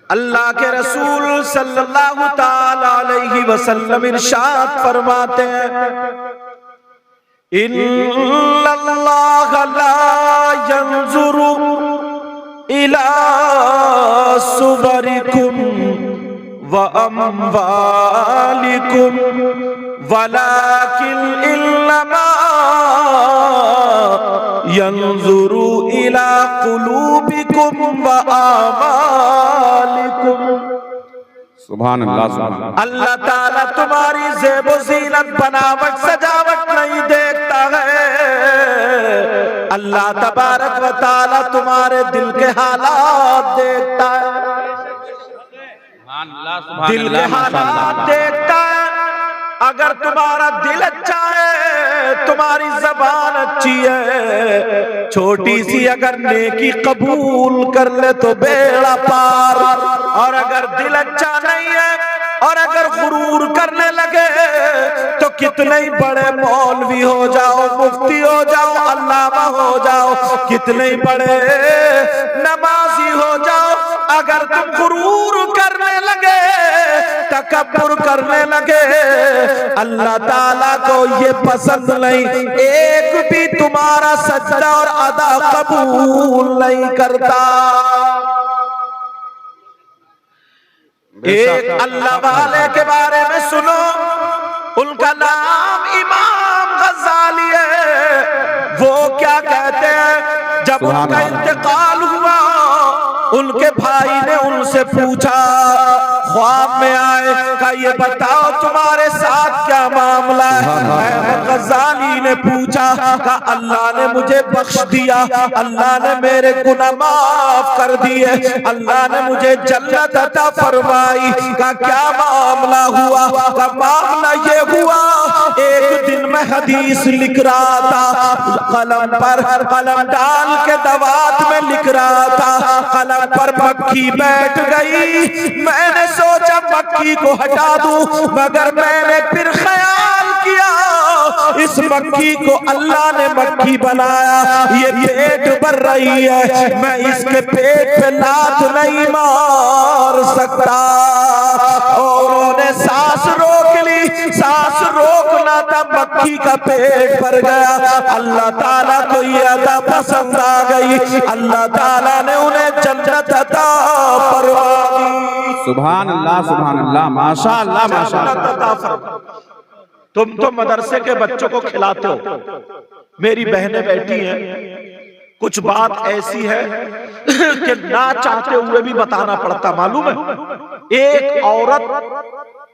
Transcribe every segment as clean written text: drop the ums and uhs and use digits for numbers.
अल्लाह के रसूल सल्लल्लाहु ताला अलैहि वसल्लम इरशाद फरमाते हैं, इन्नल्लाह ला यंजुरु इला सुवरिकुम व अमवालिकुम वलाकिन इन्नमा यंजुरु इला कुलूबिकुम व आमालिकुम। सुभान अल्लाह, सुभान अल्लाह। अल्लाह ताला तुम्हारी ज़ेबो ज़ीनत, बनावट, सजावट नहीं देखता है। अल्लाह तबारक व ताला तुम्हारे दिल के हालात देखता है, दिल के हालात देखता है। अगर तुम्हारा दिल अच्छा है, तुम्हारी जबान अच्छी है, छोटी सी अगर नेकी कबूल कर ले तो बेड़ा पार। और अगर दिल अच्छा नहीं है और अगर गुरूर करने लगे तो कितने ही बड़े मौलवी हो जाओ, मुफ्ती हो जाओ, अल्लामा हो जाओ, कितने ही बड़े नमाजी हो जाओ, अगर तुम गुरूर करने लगे, तकब्बुर करने लगे, अल्लाह ताला को ये पसंद नहीं। एक भी तुम्हारा सजदा और अदा कबूल नहीं करता। एक अल्लाह वाले के बारे में सुनो, उनका नाम इमाम गज़ाली है। वो क्या कहते हैं, जब उनका इंतकाल हुआ, उनके भाई ने उनसे पूछा, ख्वाब में आए, का ये बताओ तुम्हारे साथ क्या मामला है। गज़ाली ने पूछा, का अल्लाह ने मुझे बख्श दिया, अल्लाह ने मेरे गुनाह माफ कर दिए, अल्लाह ने मुझे जन्नत अता फरमाई। का क्या मामला हुआ? का मामला ये हुआ, एक दिन मैं हदीस लिख रहा था, कलम पर कलम डाल के दवात में लिख रहा था, कलम पर मक्खी बैठ गई। मैंने सोचा मक्खी को हटा दूं, मगर मैंने फिर ख्याल किया इस मक्खी को अल्लाह ने मक्खी बनाया, ये पेट भर रही है, मैं इसके पेट पे लात नहीं मार सकता। और उन्होंने सांस रोक ली, सांस रोकना था, मक्खी का पेट भर गया। अल्लाह ताला को ये अदा पसंद आ गई, अल्लाह ताला ने उन्हें जन्नत अता फरमा दी। सुभान अल्लाह, सुभान अल्लाह, माशाअल्लाह, माशाअल्लाह। तुम तो मदरसे के बच्चों को खिलाते हो, मेरी बहनें बैठी हैं, कुछ बात ऐसी है कि ना चाहते हुए भी बताना पड़ता। मालूम है, एक औरत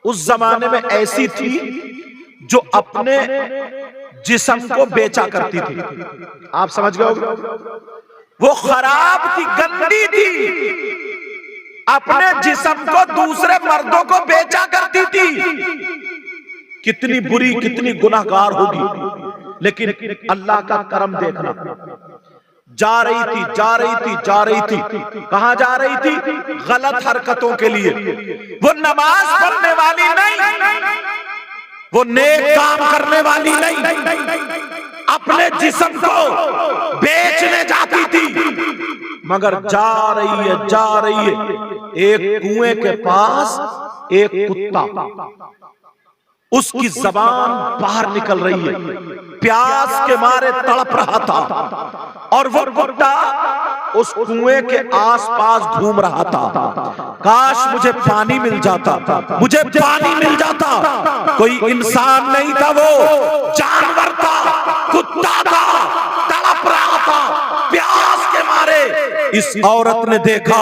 उस जमाने में ऐसी थी जो अपने जिस्म को बेचा करती थी। आप समझ गए होगे, वो खराब थी, गंदी थी, अपने जिस्म को दूसरे मर्दों को बेचा करती थी। कितनी बुरी, कितनी गुनाहगार होगी, लेकिन अल्लाह का करम देखना, जा रही थी, जा रही थी, जा रही थी। कहां जा रही थी? गलत हरकतों के लिए। वो नमाज पढ़ने वाली नहीं, वो नेक काम करने वाली नहीं, अपने जिस्म को बेचने जाती थी। मगर जा रही है, जा रही है, एक कुएं के पास एक कुत्ता, उसकी जबान बाहर निकल रही है, प्यास के मारे तड़प रहा था, और वो कुत्ता उस कुएं के आसपास घूम रहा था। काश मुझे पानी मिल जाता, मुझे पानी मिल जाता। कोई इंसान नहीं था, वो जानवर था, कुत्ता था, तड़प रहा था प्यास के मारे। इस औरत ने देखा,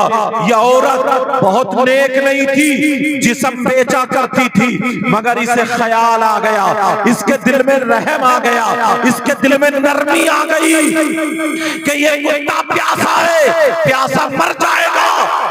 यह औरत बहुत नेक नहीं थी, जिस्म बेचा करती थी, मगर इसे ख्याल आ गया, इसके दिल में रहम आ गया, इसके दिल में नरमी आ गई कि ये कुत्ता प्यासा है, प्यासा मर जाएगा।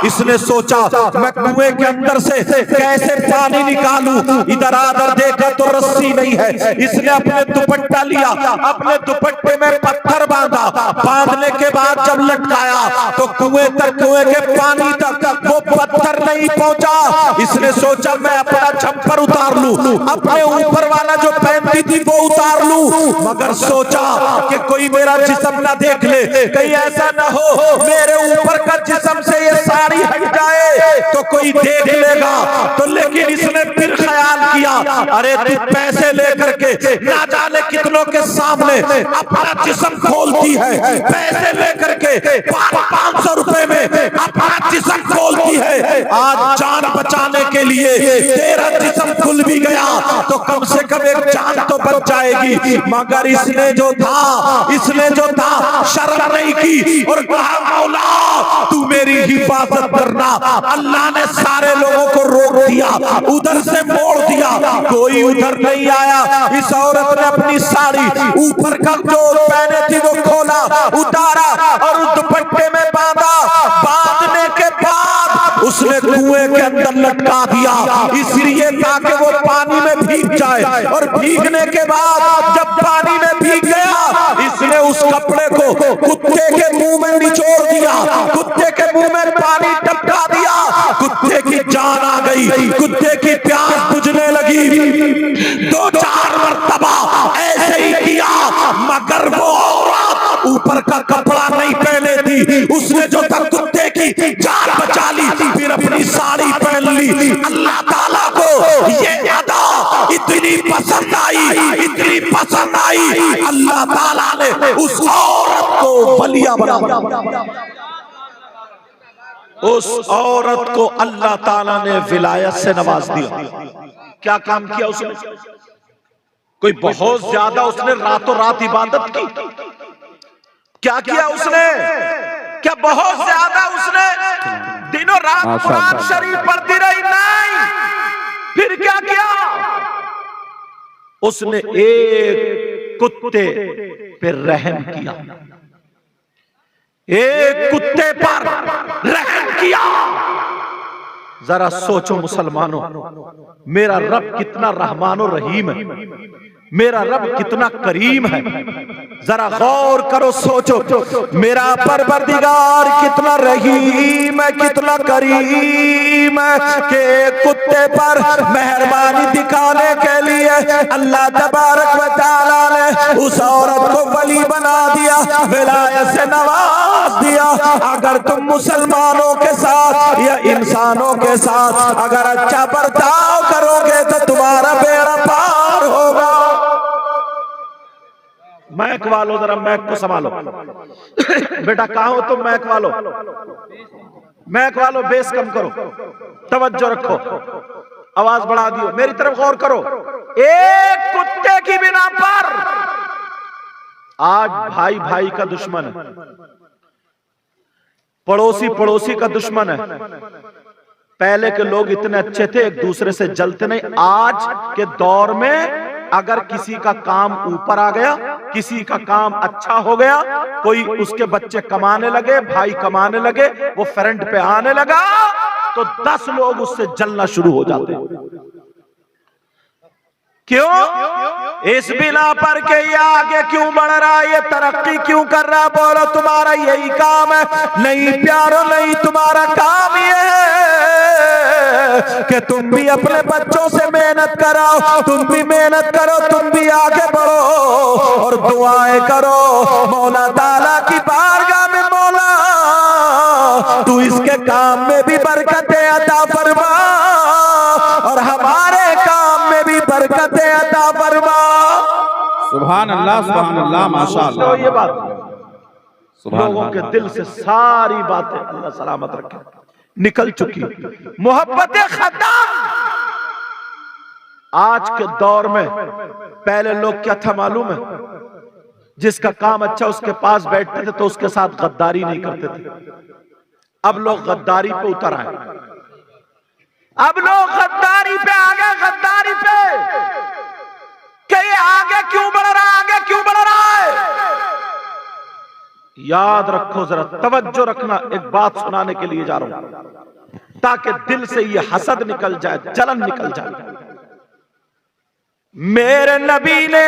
इसने सोचा मैं कुएं के अंदर से कैसे पानी निकालूं। इधर आधर देखा तो रस्सी नहीं है। इसने अपने दुपट्टा लिया, अपने दुपट्टे में पत्थर बांधा, बांधने के बाद जब लटकाया तो कुएं तक, कुएं के पानी तक वो पत्थर नहीं पहुंचा। इसने सोचा मैं अपना छप्पर उतार लूं, अपने ऊपर वाला जो पहनती थी वो उतार लूं, मगर सोचा कि कोई मेरा जिस्म ना देख ले, कहीं ऐसा ना हो मेरे ऊपर का जिस्म से ये साड़ी हट जाए। तो कोई देख लेगा। तो लेकिन इसने फिर ख्याल किया, अरे तू पैसे लेकर के ना जाने कितनों के सामने अपना जिस्म खोलती है, पैसे लेकर के 500 रुपए में अपना जिस्म खोलती है। आज जान बचाने के लिए तेरा जिस्म खुल भी गया तो कम से कम एक जान तो बच जाएगी। मगर इसने जो था शर्म नहीं की और कहा, मौला तू मेरी हिफाजत करना। अल्लाह ने सारे लोगों को रोक दिया, उधर से मोड़ दिया, कोई उधर नहीं आया। इस औरत ने अपनी साड़ी ऊपर का जो पहने थी वो खोला, उतारा और उस दुपट्टे में बांधा। बांधने के बाद उसने कुएं के अंदर लटका दिया, इसलिए ताकि वो पानी में भीग जाए। और भीगने के बाद जब पानी में भीग गया, इसने उस कपड़े को कुत्ते के मुंह में निचोड़ दिया, कुत्ते के मुंह में पानी टपका दिया। कुत्ते की जान आ गई, कुत्ते की प्यास बुझने लगी। 2-4 मरतबा ऐसे ही किया, मगर वो औरत ऊपर का कपड़ा नहीं पहने थी। उसने जो था कुत्ते की जान बचा ली, फिर अपनी साड़ी पहन ली। अल्लाह ताला को ये अदा इतनी पसंद आई, इतनी पसंद आई, अल्लाह ताला ने उस औरत को वलिया बना दिया। उस औरत को अल्लाह ताला ने विलायत से नवाज दिया। क्या काम किया उसने? कोई बहुत ज्यादा उसने रातों रात इबादत की? क्या किया उसने? क्या बहुत ज्यादा उसने दिनों रात कुरान शरीफ पढ़ती रही? नहीं। फिर क्या किया? उसने एक कुत्ते पे रहम किया, एक कुत्ते पर रहम किया। जरा सोचो मुसलमानों, मेरा रब कितना रहमानो रहीम है, मेरा रब कितना करीम है। जरा गौर करो, सोचो, मेरा परवरदिगार कितना रहीम है, कितना करीम है कि कुत्ते पर मेहरबानी दिखाने के लिए अल्लाह तबारक व तआला ने उस औरत को वली बना दिया, विलायत से नवाज दिया। अगर तुम मुसलमानों के साथ या इंसानों के साथ अगर अच्छा बर्ताव करोगे तो तुम्हारा बेड़ा पार होगा। मैक वालो, जरा मैक को संभालो। बेटा कहाँ हो तुम? मैक वालो, मैक वालो, बेस कम करो, तवज्जो रखो, आवाज बढ़ा दियो, मेरी तरफ गौर करो। एक कुत्ते की बिना पर आज भाई भाई का दुश्मन है, पड़ोसी पड़ोसी का दुश्मन है। पहले के लोग इतने अच्छे थे, एक दूसरे से जलते नहीं। आज के दौर में अगर किसी का काम ऊपर आ गया, किसी का काम अच्छा हो गया, कोई उसके बच्चे कमाने लगे, भाई कमाने लगे, वो फ्रंट पे आने लगा, तो 10 लोग उससे जलना शुरू हो जाते हैं। क्यों? इस बिना पर के ये आगे क्यों बढ़ रहा है, ये तरक्की क्यों कर रहा? बोलो तुम्हारा यही काम है? नहीं प्यारो, नहीं, तुम्हारा काम ये है कि तुम भी अपने बच्चों से मेहनत कराओ, तुम भी मेहनत करो, तुम भी आगे बढ़ो और दुआएं करो मौला ताला की बारगाह में, मौला तू इसके काम में भी बरकतें अता फरमा और हमारे काम में भी बरकतें अता फरमा। सुभान अल्लाह, माशाअल्लाह। ये बात लोगों के दिल से सारी बातें अल्लाह सलामत रखे निकल चुकी। मोहब्बत खत्म। आज के दौर में पहले लोग क्या था मालूम है? जिसका काम अच्छा उसके पास बैठते थे तो उसके साथ गद्दारी नहीं करते थे। अब लोग गद्दारी पे उतर आए, अब लोग गद्दारी पे आ गए, गद्दारी पे कि ये आगे क्यों बढ़ रहा है, आगे क्यों बढ़ रहा है? याद रखो, जरा तवज्जो रखना, एक बात सुनाने के लिए जा रहा हूं ताकि दिल से ये हसद निकल जाए, जलन निकल जाए। मेरे नबी ने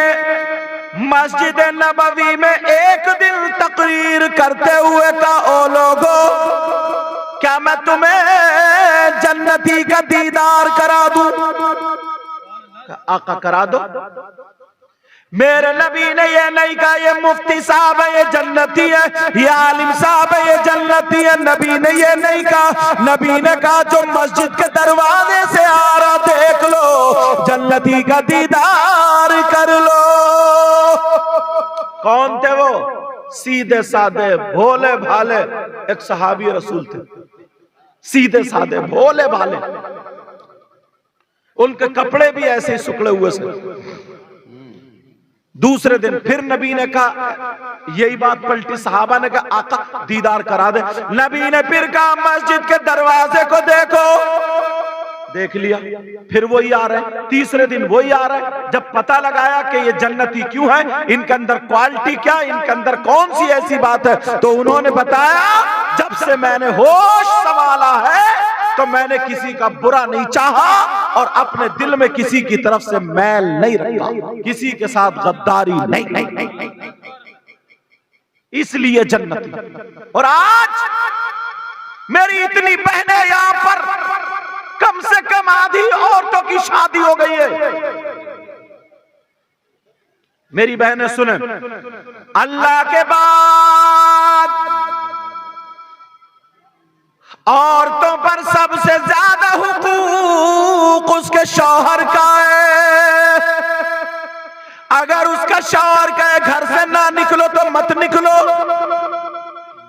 मस्जिद नबवी में एक दिन तकरीर करते हुए कहा, ओ लोगों, क्या मैं तुम्हें जन्नती का दीदार करा दूं? आका करा दो। मेरे नबी ने ये नहीं कहा ये मुफ्ती साहब है ये जन्नती है, ये आलिम साहब है ये जन्नती है। नबी ने ये नहीं कहा। नबी ने कहा जो मस्जिद के दरवाजे से आ रहा देख लो, जन्नती का दीदार कर लो। कौन थे वो? सीधे साधे भोले भाले एक सहाबी रसूल थे। सीधे साधे भोले भाले, उनके कपड़े भी ऐसे ही सुखड़े हुए से। दूसरे दिन फिर नबी ने कहा, यही बात पलटी, सहाबा ने कहा आका दीदार करा दे। नबी ने फिर कहा मस्जिद के दरवाजे को देखो। देख लिया, फिर वही आ रहे। तीसरे दिन वही आ रहे। जब पता लगाया कि ये जन्नती क्यों है, इनके अंदर क्वालिटी क्या, इनके अंदर कौन सी ऐसी बात है, तो उन्होंने बताया जब से मैंने होश संभाला है तो मैंने किसी का बुरा नहीं चाहा और अपने दिल में किसी की तरफ से मैल नहीं रखा, किसी के साथ गद्दारी नहीं। इसलिए जन्नती। और आज मेरी इतनी बहनें यहां पर कम से कम आधी औरतों की शादी हो गई है। मेरी बहनें सुने, अल्लाह के बाद औरतों पर सबसे ज्यादा हुकूक उसके शौहर का है। अगर उसका शौहर कहे घर से ना निकलो तो मत निकलो,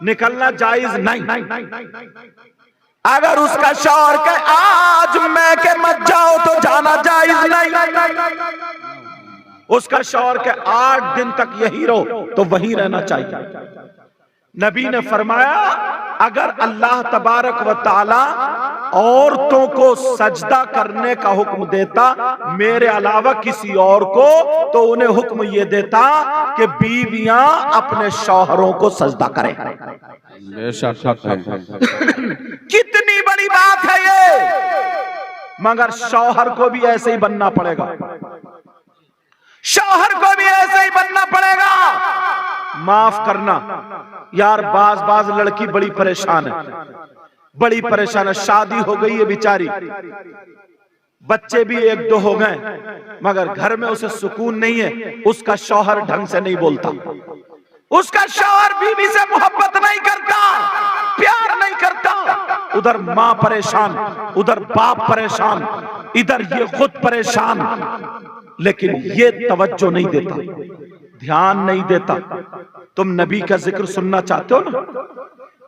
निकलना जायज नहीं। अगर उसका शौहर कहे आज मैं के मत जाओ तो जाना जायज नहीं। उसका शौहर के 8 दिन तक यही रहो तो वहीं रहना चाहिए। नबी ने फरमाया अगर अल्लाह तबारक व ताला औरतों को सजदा करने का हुक्म देता मेरे अलावा किसी और को, तो उन्हें हुक्म ये देता कि बीवियां अपने शौहरों को सजदा करें। कितनी बड़ी बात है ये, मगर शौहर को भी ऐसे ही बनना पड़ेगा। शौहर को भी ऐसे ही बनना पड़ेगा। माफ करना यार, बाज लड़की बड़ी परेशान है, बड़ी परेशान है। शादी हो गई है बेचारी, बच्चे भी 1-2 हो गए, मगर घर में उसे सुकून नहीं है। उसका शौहर ढंग से नहीं बोलता, उसका शौहर बीवी से मोहब्बत नहीं करता, प्यार नहीं करता। उधर मां परेशान, उधर बाप परेशान, इधर ये खुद परेशान, लेकिन ये तवज्जो नहीं देता, ध्यान नहीं देता। तुम नबी का जिक्र सुनना चाहते हो ना,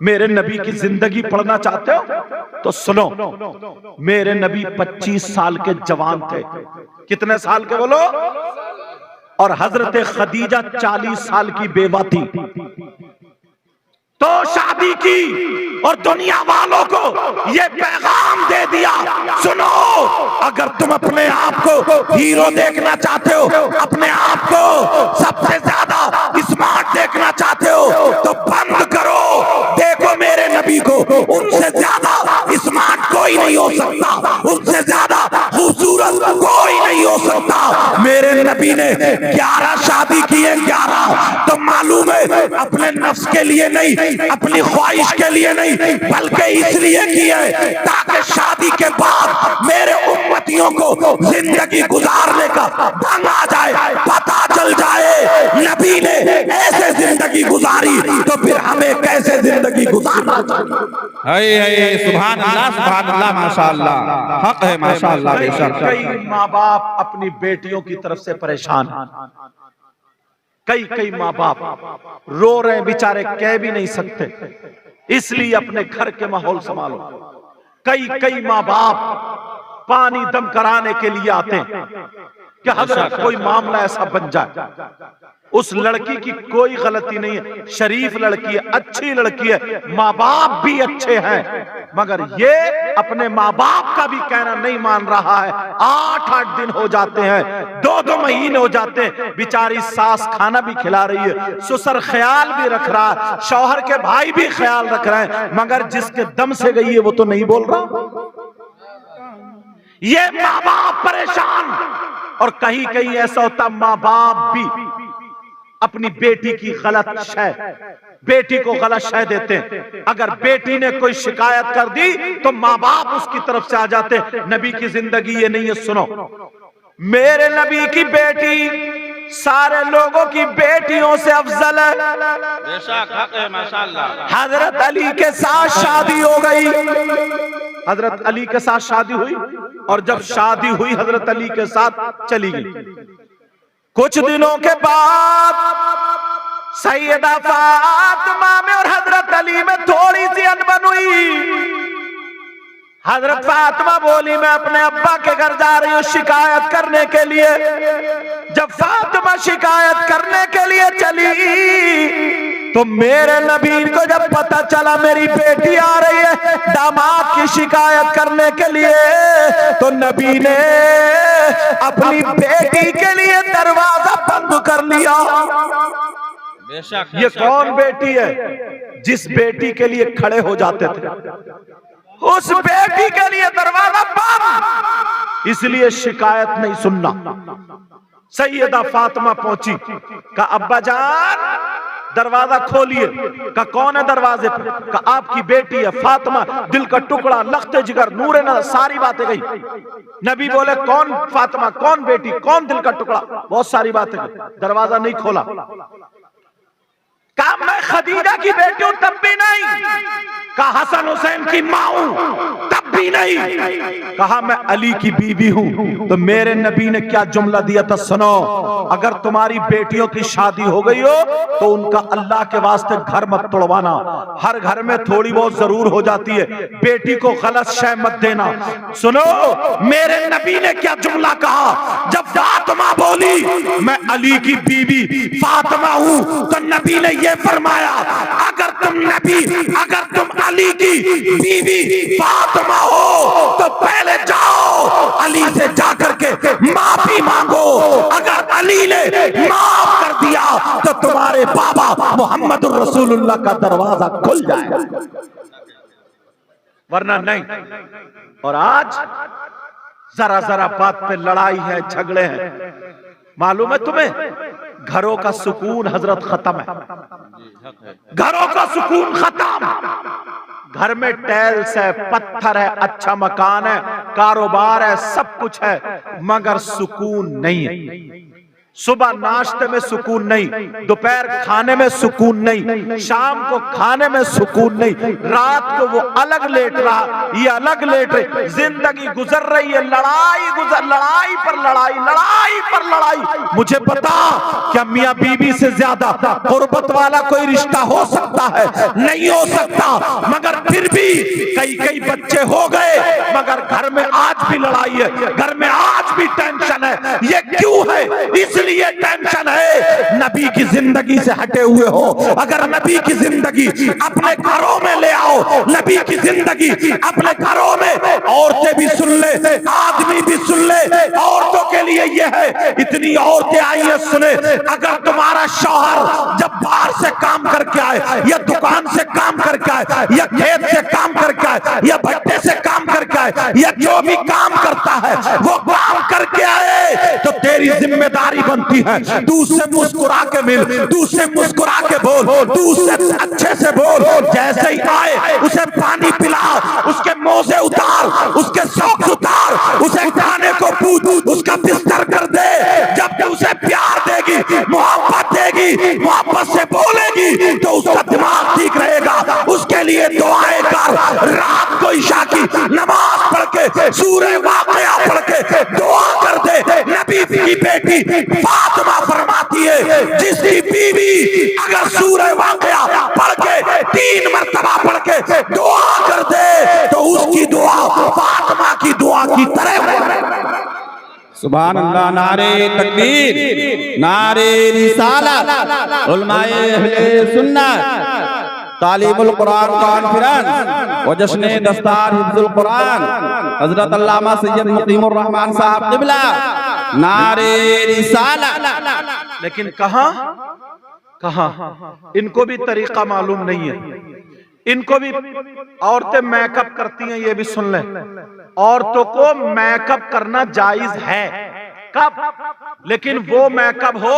मेरे नबी की जिंदगी पढ़ना चाहते हो तो सुनो। मेरे नबी 25 साल के जवान थे। कितने साल के बोलो? और हजरत खदीजा 40 साल की बेवा थी। तो शादी की और दुनिया वालों को ये पैगाम दे दिया, सुनो अगर तुम अपने आप को हीरो देखना चाहते हो, अपने आप को सबसे ज्यादा स्मार्ट देखना चाहते हो, तो बंद करो, देखो मेरे नबी को। उनसे ज्यादा स्मार्ट कोई नहीं हो सकता, उनसे ज्यादा खूबसूरत कोई नहीं हो सकता। मेरे नबी ने 11 शादी की है, 11। तो मालूम है अपने नफ्स के लिए नहीं, अपनी ख्वाहिश के लिए नहीं, बल्कि इसलिए की है ताकि शादी के बाद मेरे उम्मतियों को जिंदगी गुजारने का ढंग आ जाए, पता चल जाए नबी ने ऐसे जिंदगी गुजारी तो फिर हमें कैसे जिंदगी गुजारना चाहिए। सुभान अल्लाह, माशाअल्लाह, हक है माशाअल्लाह। बेशक कई माँ बाप अपनी बेटियों की तरफ से परेशान, कई माँ बाप रो रहे बेचारे, कह भी नहीं सकते, इसलिए अपने घर के माहौल संभालो। कई माँ बाप पानी दम कराने के लिए आते हैं कि हजरत कोई मामला ऐसा बन जाए। उस लड़की की कोई गलती नहीं है, शरीफ लड़की है, अच्छी लड़की है, माँ बाप भी अच्छे हैं, मगर ये अपने माँ बाप का भी कहना नहीं मान रहा है। 8-8 दिन हो जाते हैं, 2-2 महीने हो जाते हैं, बेचारी सास खाना भी खिला रही है, ससुर ख्याल भी रख रहा है, शौहर के भाई भी ख्याल रख रहे हैं, मगर जिसके दम से गई है वो तो नहीं बोल रहा। ये माँ बाप परेशान। और कहीं ऐसा होता माँ बाप भी अपनी बेटी की गलत शय, बेटी को गलत शय देते हैं। अगर बेटी ने कोई शिकायत कर दी तो माँ बाप उसकी तरफ से आ जाते। नबी की जिंदगी ये नहीं है। सुनो, मेरे नबी की बेटी सारे लोगों की बेटियों से अफजल है। बेशक हक है माशाअल्लाह। हजरत अली के साथ शादी हो गई, हजरत अली के साथ शादी हुई, और जब शादी हुई हजरत अली के साथ चली गई। कुछ दिनों के बाद सैयदा फातिमा में और हजरत अली में थोड़ी सी अनबन हुई। हजरत फातिमा बोली मैं अपने अब्बा के घर जा रही हूँ शिकायत करने के लिए। जब फातिमा शिकायत करने के लिए चली तो मेरे नबी को जब पता चला मेरी बेटी आ रही है दामाद की शिकायत करने के लिए, तो नबी ने अपनी बेटी के लिए दरवाजा बंद कर लिया। ये कौन बेटी है? जिस बेटी के लिए खड़े हो जाते थे उस बेटी के लिए दरवाजा बंद, इसलिए शिकायत नहीं सुनना। सैयदा फातिमा पहुंची, कहा अब्बा जान दरवाजा खोलिए। कहा कौन है दरवाजे पर? कहा आपकी बेटी है फातिमा, दिल का टुकड़ा, लख्ते जिगर, नूरे नज़र, सारी बातें गई। नबी बोले कौन फातिमा, कौन बेटी, कौन दिल का टुकड़ा, बहुत सारी बातें गई। दरवाजा नहीं खोला। कहा मैं खदीजा की बेटी हूं तब भी नहीं। कहा हसन हुसैन की मां हूं तब भी नहीं। कहा मैं अली की बीवी हूं। तो मेरे नबी ने क्या जुमला दिया था सुनो, अगर तुम्हारी बेटियों की शादी हो गई हो तो उनका अल्लाह के वास्ते घर मत तोड़वाना। हर घर में थोड़ी बहुत जरूर हो जाती है, बेटी को गलत शय मत देना। सुनो मेरे नबी ने क्या जुमला कहा, जब फातिमा बोली मैं अली की बीवी फातिमा हूं तो नबी ने ये फरमाया अगर तुम अली की बीवी फातिमा हो तो पहले जाओ अली से जाकर के माफी मांगो। अगर अली ने माफ कर दिया तो तुम्हारे बाबा मोहम्मद रसूलुल्लाह का दरवाजा खुल जाए, वरना नहीं। और आज जरा जरा बात पे लड़ाई है, झगड़े हैं। मालूम है तुम्हें घरों का सुकून हजरत खत्म है, घरों का सुकून खत्म। घर में टाइल्स है, पत्थर है, अच्छा मकान है, कारोबार है, सब कुछ है, मगर सुकून नहीं है। सुबह नाश्ते में सुकून नहीं, दोपहर खाने में सुकून नहीं, शाम को खाने में सुकून नहीं, रात को वो अलग लेट रहा, ये अलग लेट रही, जिंदगी गुजर रही है लड़ाई पर लड़ाई, लड़ाई पर लड़ाई। मुझे पता क्या मियां बीवी से ज्यादा गुर्बत वाला कोई रिश्ता हो सकता है? नहीं हो सकता, मगर फिर भी कई बच्चे हो गए, मगर घर में आज भी लड़ाई है, घर में आज भी टेंशन है। ये क्यों है? इसलिए टेंशन है नबी की जिंदगी से हटे हुए हो। अगर नबी की जिंदगी अपने घरों में ले आओ, नबी की जिंदगी अपने घरों में, औरतें भी सुन ले, आदमी भी सुन ले, औरतों के लिए ये है, इतनी औरतें आई है सुने, अगर तुम्हारा शौहर जब बाहर से काम करके आए या दुकान से काम करके आए या खेत से काम करके आए या भट्टे से काम करके आए या जो भी काम करता है वो काम करके आए तो तेरी जिम्मेदारी बनती है, तू उससे मुस्कुरा के मिल, तू उससे मुस्कुरा के बोल, तू उससे अच्छे से बोल। जैसे ही आए उसे पानी पिला, उसके मोजे उतार, उसके शौक उतार, उसे खाने को पूछ, उसका बिस्तर कर दे। जब तू उसे प्यार देगी, मोहब्बत देगी, मोहब्बत से बोलेगी तो उसका दिमाग ठीक रहेगा। उसके लिए दुआएं कर, रात को ईशा की नमाज पढ़ के सूरह वाक़िया पढ़ के दुआ कर दे। नबी की बेटी फातिमा फरमाती है जिसकी बीवी अगर सूरह वाक़िया पढ़ के 3 मरतबा पढ़ के दुआ कर दे तो उसकी दुआ फातिमा की दुआ की तरह है। सुभान अल्लाह। नारे तकबीर, नारे रिसालत, उलमाए अहले सुन्नत, तालीमुल कुरान कॉन्फ्रेंस और जश्न दस्तार हिफ्जुल कुरान हजरत अल्लामा सैयद मुकीमुर रहमान साहब क़िबला, नारे रिसालत। लेकिन कहां इनको भी तरीका मालूम नहीं है। इनको भी औरतें मेकअप करती हैं, ये भी सुन लें, औरतों को मेकअप करना जायज है। कब? लेकिन वो मेकअप हो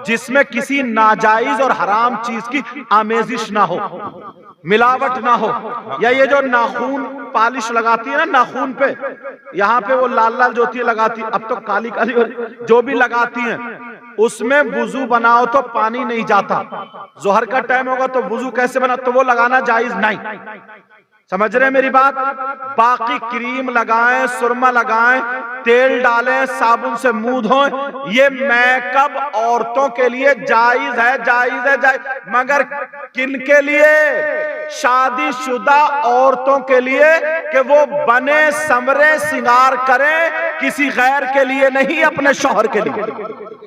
जिसमें किसी नाजायज और हराम चीज की आमेजिश ना हो, मिलावट ना हो। या ये जो नाखून पालिश लगाती है ना नाखून पे, यहाँ पे वो लाल लाल जो होती है लगाती, अब तो काली काली जो भी लगाती हैं, उसमें वुजू बनाओ तो पानी नहीं जाता। जोहर का टाइम होगा तो वुजू कैसे बना, तो वो लगाना जायज नहीं। समझ रहे हैं मेरी बात? बाकी क्रीम लगाएं, सुरमा लगाएं, तेल डालें, साबुन से मुंह धोएं, ये मेकअप औरतों के लिए जायज है, जायज है, जायज। मगर किन के लिए? शादीशुदा औरतों के लिए, कि वो बने समरे सिंगार करें, किसी गैर के लिए नहीं, अपने शौहर के लिए।